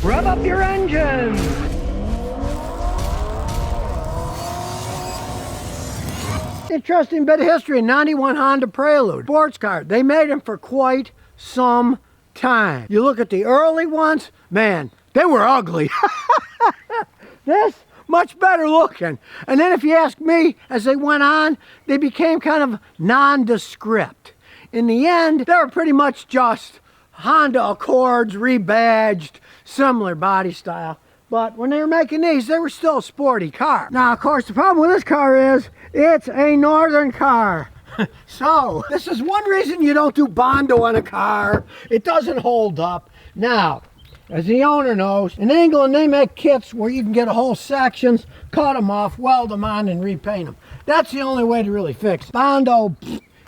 Rev up your engines! Interesting bit of history, 91 Honda Prelude. Sports car. They made them for quite some time. You look at the early ones, man, they were ugly. This, much better looking. And then if you ask me, as they went on, they became kind of nondescript. In the end, they were pretty much just Honda Accords, rebadged, similar body style. But when they were making these, they were still a sporty car. Now, of course, the problem with this car is it's a northern car. So, this is one reason you don't do Bondo on a car. It doesn't hold up. Now, as the owner knows, in England they make kits where you can get a whole sections, cut them off, weld them on, and repaint them. That's the only way to really fix it. Bondo,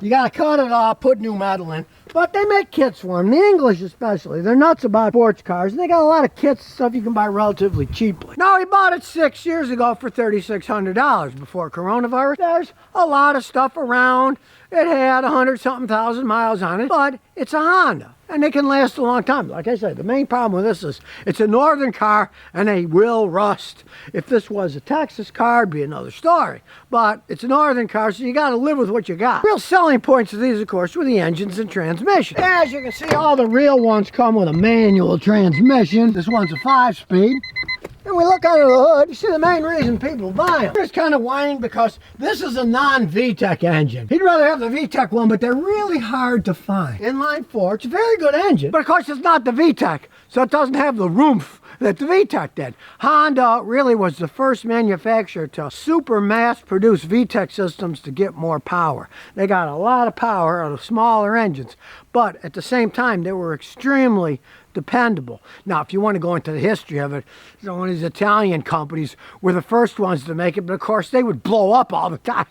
you gotta cut it off, put new metal in. But they make kits for them, the English especially. They're nuts about sports cars, and they got a lot of kits and stuff you can buy relatively cheaply. Now, he bought it 6 years ago for $3,600 before coronavirus. There's a lot of stuff around. It had 100-something thousand miles on it, but it's a Honda, and they can last a long time. Like I said, the main problem with this is it's a northern car, and they will rust. If this was a Texas car, it'd be another story. But it's a northern car, so you got to live with what you got. Real selling points of these, of course, were the engines and transmission. As you can see, all the real ones come with a manual transmission. This one's a 5-speed. And we look under the hood, you see the main reason people buy them. It's kind of whining because this is a non-VTEC engine. He'd rather have the VTEC one, but they're really hard to find. Inline 4, it's a very good engine, but of course it's not the VTEC, so it doesn't have the oomph that the VTEC did. Honda really was the first manufacturer to super mass produce VTEC systems to get more power. They got a lot of power out of smaller engines, but at the same time they were extremely dependable. Now, if you want to go into the history of it, one of these Italian companies were the first ones to make it, but of course they would blow up all the time.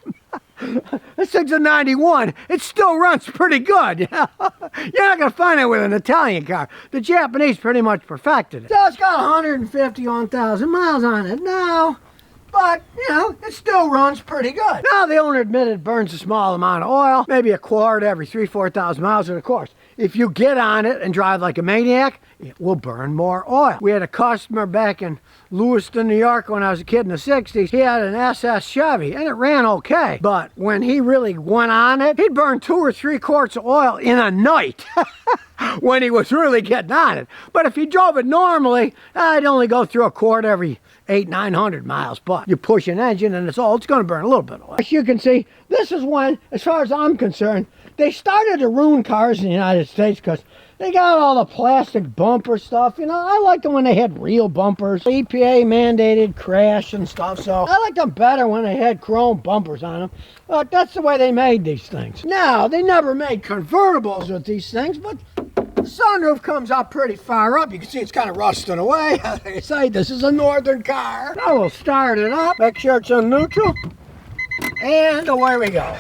This thing's a 91. It still runs pretty good. You're not going to find it with an Italian car. The Japanese pretty much perfected it. So it's got 151,000 miles on it now. But, you know, it still runs pretty good. Now, the owner admitted it burns a small amount of oil, maybe a quart every 3,000-4,000 miles. And of course, if you get on it and drive like a maniac, it will burn more oil. We had a customer back in Lewiston, New York when I was a kid in the 60s. He had an SS Chevy and it ran okay. But when he really went on it, he'd burn 2 or 3 quarts of oil in a night when he was really getting on it. But if he drove it normally, I'd only go through a quart every 800-900 miles. But you push an engine and it's going to burn a little bit of oil. As you can see, this is when, as far as I'm concerned, they started to ruin cars in the United States because they got all the plastic bumper stuff. You know, I liked them when they had real bumpers. EPA mandated crash and stuff, so I liked them better when they had chrome bumpers on them. But that's the way they made these things. Now, they never made convertibles with these things, but the sunroof comes up pretty far up. You can see it's kind of rusting away. Like I say, this is a northern car. Now we'll start it up. Make sure it's in neutral. And away we go.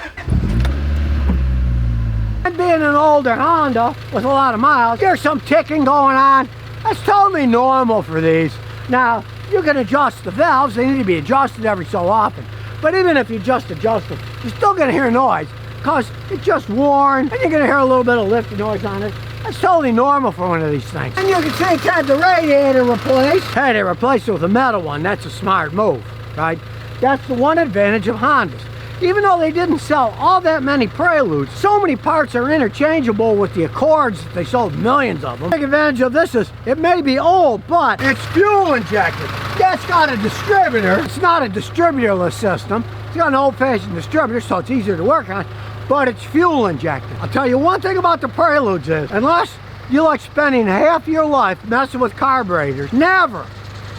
And being an older Honda with a lot of miles, there's some ticking going on. That's totally normal for these. Now, you can adjust the valves. They need to be adjusted every so often. But even if you just adjust them, you're still going to hear noise because it's just worn and you're going to hear a little bit of lifting noise on it. That's totally normal for one of these things. And you can see it's had the radiator replaced. Hey, they replaced it with a metal one. That's a smart move, right? That's the one advantage of Hondas. Even though they didn't sell all that many Preludes, so many parts are interchangeable with the Accords that they sold millions of them. The big advantage of this is it may be old, but it's fuel injected. That's got a distributor. It's not a distributorless system. It's got an old-fashioned distributor, so it's easier to work on, but it's fuel injected. I'll tell you one thing about the Preludes is, unless you like spending half your life messing with carburetors, never,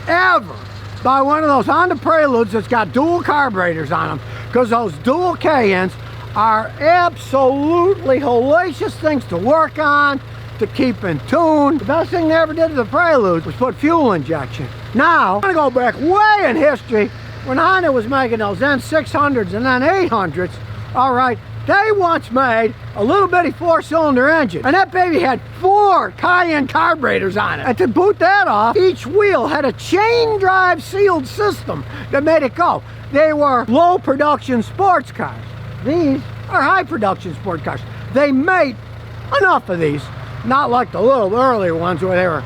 ever buy one of those Honda Preludes that's got dual carburetors on them, because those dual K-ins are absolutely hellacious things to work on, to keep in tune. The best thing they ever did to the Prelude was put fuel injection. Now, I'm gonna go back way in history when Honda was making those N600s and then 800s. All right, they once made a little bitty 4-cylinder engine, and that baby had 4 Cayenne carburetors on it. And to boot that off, each wheel had a chain drive sealed system that made it go. They were low production sports cars. These are high production sports cars. They made enough of these, not like the little earlier ones where they were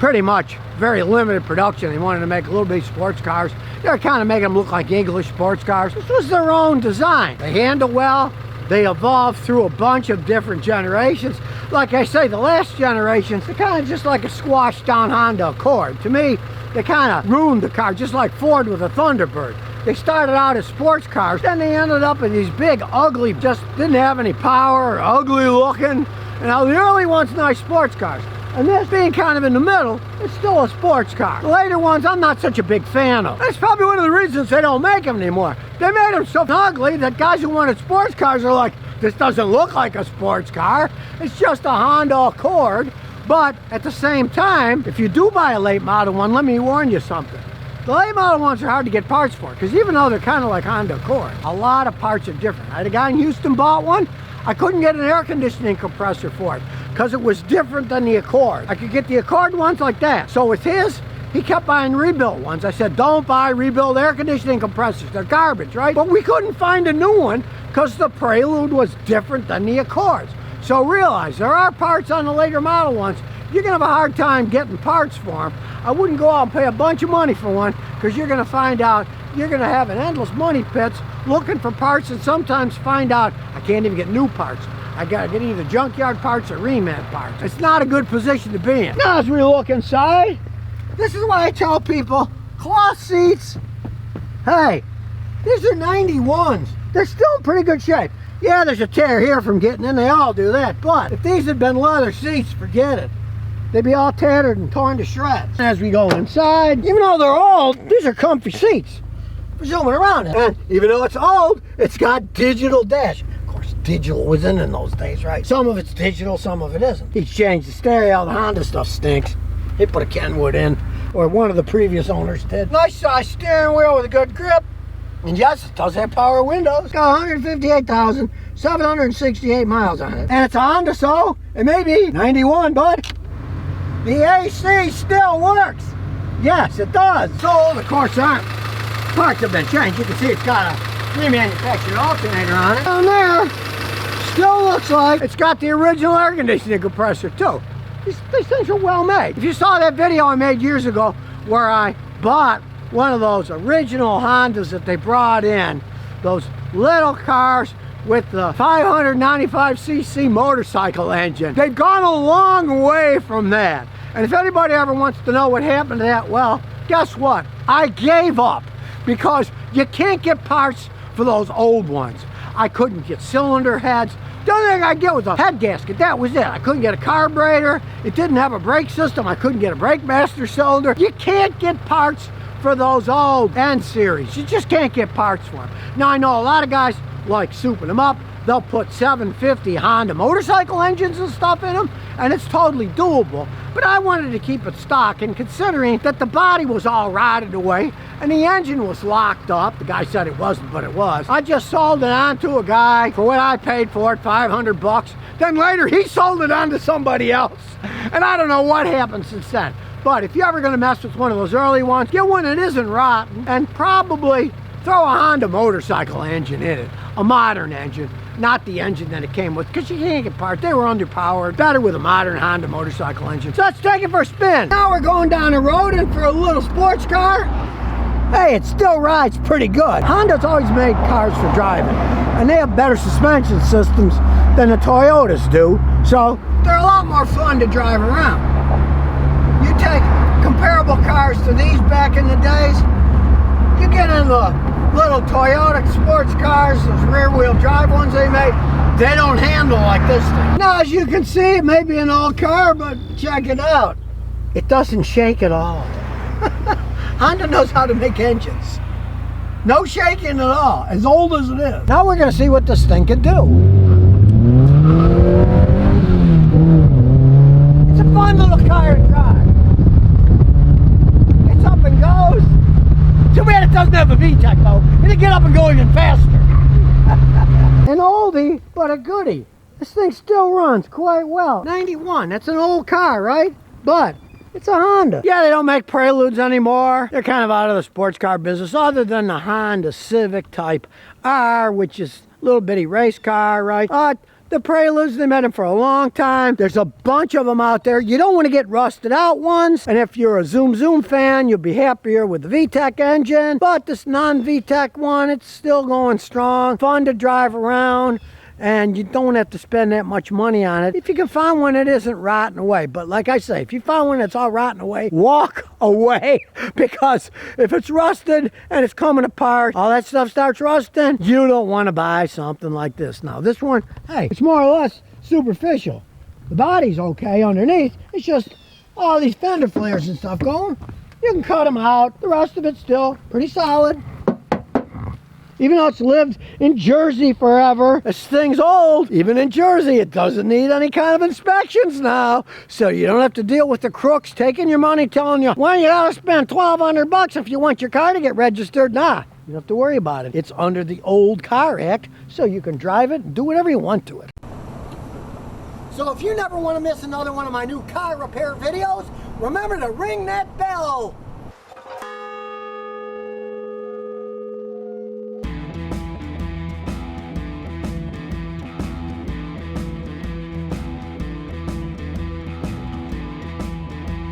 pretty much very limited production. They wanted to make little bitty sports cars. They were kind of making them look like English sports cars. This was their own design. They handle well. They evolved through a bunch of different generations. Like I say, the last generations, they're kind of just like a squashed down Honda Accord. To me, they kind of ruined the car, just like Ford with a Thunderbird. They started out as sports cars, then they ended up in these big, ugly, just didn't have any power, or ugly looking. You know, the early ones, nice sports cars. And this being kind of in the middle, it's still a sports car. The later ones, I'm not such a big fan of. That's probably one of the reasons they don't make them anymore. They made them so ugly that guys who wanted sports cars are like, this doesn't look like a sports car. It's just a Honda Accord. But at the same time, if you do buy a late model one, let me warn you something. The late model ones are hard to get parts for, because even though they're kind of like Honda Accord, a lot of parts are different. I had a guy in Houston bought one. I couldn't get an air conditioning compressor for it because it was different than the Accord. I could get the Accord ones like that. So with his, he kept buying rebuilt ones. I said, don't buy rebuilt air conditioning compressors. They're garbage, right? But we couldn't find a new one because the Prelude was different than the Accords. So realize there are parts on the later model ones. You're gonna have a hard time getting parts for them. I wouldn't go out and pay a bunch of money for one, because you're gonna find out you're gonna have an endless money pits looking for parts, and sometimes find out I can't even get new parts. I gotta get either junkyard parts or reman parts. It's not a good position to be in. Now as we look inside, this is why I tell people, cloth seats, hey, these are 91s. They're still in pretty good shape. Yeah, there's a tear here from getting in, they all do that, but if these had been leather seats, forget it. They'd be all tattered and torn to shreds. As we go inside, even though they're old, these are comfy seats for zooming around in. And even though it's old, it's got digital dash. Of course, digital was in those days, right? Some of it's digital, some of it isn't. He's changed the stereo. The Honda stuff stinks. He put a Kenwood in, or one of the previous owners did. Nice size steering wheel with a good grip. And yes, it does have power windows. Got 158,768 miles on it. And it's a Honda, so it may be 91, bud. The AC still works. Yes, it does. So old, of course, aren't. Parts have been changed. You can see it's got a remanufactured alternator on it. Down there, still looks like it's got the original air conditioning compressor, too. These things are well made. If you saw that video I made years ago where I bought one of those original Hondas that they brought in, those little cars with the 595cc motorcycle engine. They've gone a long way from that. And if anybody ever wants to know what happened to that, well, guess what? I gave up, because you can't get parts for those old ones. I couldn't get cylinder heads. The only thing I get was a head gasket. That was it. I couldn't get a carburetor. It didn't have a brake system. I couldn't get a brake master cylinder. You can't get parts for those old N series. You just can't get parts for them. Now, I know a lot of guys like souping them up. They'll put 750 Honda motorcycle engines and stuff in them, and it's totally doable. But I wanted to keep it stock, and considering that the body was all rotted away and the engine was locked up, the guy said it wasn't, but it was, I just sold it on to a guy for what I paid for it, 500 bucks. Then later he sold it on to somebody else, and I don't know what happened since then. But if you're ever going to mess with one of those early ones, get one that isn't rotten, and probably throw a Honda motorcycle engine in it, a modern engine, not the engine that it came with, because you can't get parts. They were underpowered. Better with a modern Honda motorcycle engine. So let's take it for a spin. Now we're going down the road in for a little sports car. Hey, it still rides pretty good. Honda's always made cars for driving, and they have better suspension systems than the Toyotas do, so they're a lot more fun to drive around. You take comparable cars to these back in the days, you get in the little Toyota sports cars, those rear-wheel drive ones they made, they don't handle like this thing. Now, as you can see, it may be an old car, but check it out. It doesn't shake at all. Honda knows how to make engines. No shaking at all, as old as it is. Now we're gonna see what this thing can do. It's a fun little car to drive. It's up and goes. Too bad it doesn't have a VTEC though. It'll get up and go even faster. An oldie, but a goodie. This thing still runs quite well. 91, that's an old car, right? But it's a Honda. Yeah, they don't make Preludes anymore. They're kind of out of the sports car business, other than the Honda Civic Type R, which is a little bitty race car, right? The Preludes, they made them for a long time. There's a bunch of them out there. You don't want to get rusted out ones. And if you're a Zoom Zoom fan, you'll be happier with the VTEC engine. But this non-VTEC one, it's still going strong. Fun to drive around. And you don't have to spend that much money on it if you can find one that isn't rotting away. But like I say, if you find one that's all rotten away, walk away. Because if it's rusted and it's coming apart, all that stuff starts rusting, you don't want to buy something like this. Now this one, hey, it's more or less superficial. The body's okay underneath. It's just all these fender flares and stuff going. You can cut them out. The rest of it's still pretty solid. Even though it's lived in Jersey forever, this thing's old. Even in Jersey, it doesn't need any kind of inspections now. So you don't have to deal with the crooks taking your money, telling you, well, you gotta spend $1,200 if you want your car to get registered. Nah, you don't have to worry about it. It's under the Old Car Act, so you can drive it and do whatever you want to it. So if you never want to miss another one of my new car repair videos, remember to ring that bell.